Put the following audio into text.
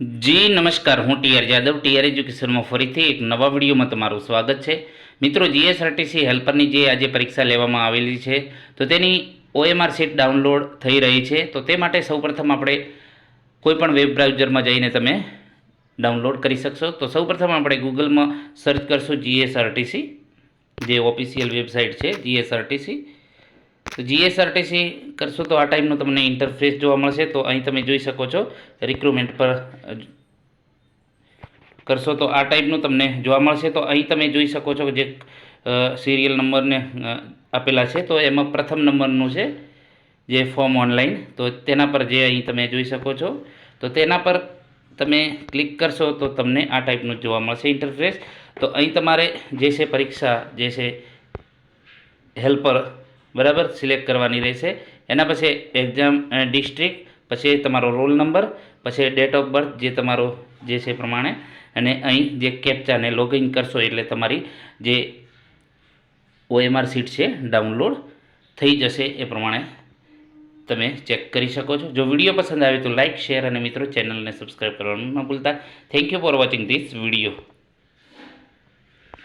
જી નમસ્કાર, હું TR Yadav TR એજ્યુકેશનમાં ફરીથી એક નવા વિડીયોમાં તમારું સ્વાગત છે. મિત્રો, જીએસઆરટીસી હેલ્પરની જે આજે પરીક્ષા લેવામાં આવેલી છે તો તેની OMR શીટ ડાઉનલોડ થઈ રહી છે. તો તે માટે સૌપ્રથમ આપણે કોઈપણ વેબ બ્રાઉઝરમાં જઈને તમે ડાઉનલોડ કરી શકશો. તો સૌપ્રથમ આપણે ગૂગલમાં સર્ચ કરશું જીએસઆરટીસી, જે ઓફિશિયલ વેબસાઇટ છે જીએસઆરટીસી. તો જીએસઆરટીસી કરશો તો આ ટાઈપનું તમને ઇન્ટરફેસ જોવા મળશે. તો અહીં તમે જોઈ શકો છો, રિક્રુટમેન્ટ પર કરશો તો આ ટાઈપનું તમને જોવા મળશે. તો અહીં તમે જોઈ શકો છો કે જે સિરિયલ નંબરને આપેલા છે, તો એમાં પ્રથમ નંબરનું છે જે ફોર્મ ઓનલાઈન, તો તેના પર જે અહીં તમે જોઈ શકો છો, તો તેના પર તમે ક્લિક કરશો તો તમને આ ટાઈપનું જોવા મળશે ઇન્ટરફેસ. તો અહીં તમારે જે છે પરીક્ષા જે છે હેલ્પર બરાબર સિલેક્ટ કરવાની રહેશે. એના પછી એક્ઝામ ડિસ્ટ્રિક્ટ, પછી તમારો રોલ નંબર, પછી ડેટ ઓફ બર્થ જે તમારો જે છે પ્રમાણે, અને અહીં જે કેપ્ચાને લોગિન કરશો એટલે તમારી જે OMR શીટ છે ડાઉનલોડ થઈ જશે. એ પ્રમાણે તમે ચેક કરી શકો છો. જો વિડીયો પસંદ આવે તો લાઇક, શેર અને મિત્રો ચેનલને સબસ્ક્રાઈબ કરવાનું ન ભૂલતા. Thank you for watching this video.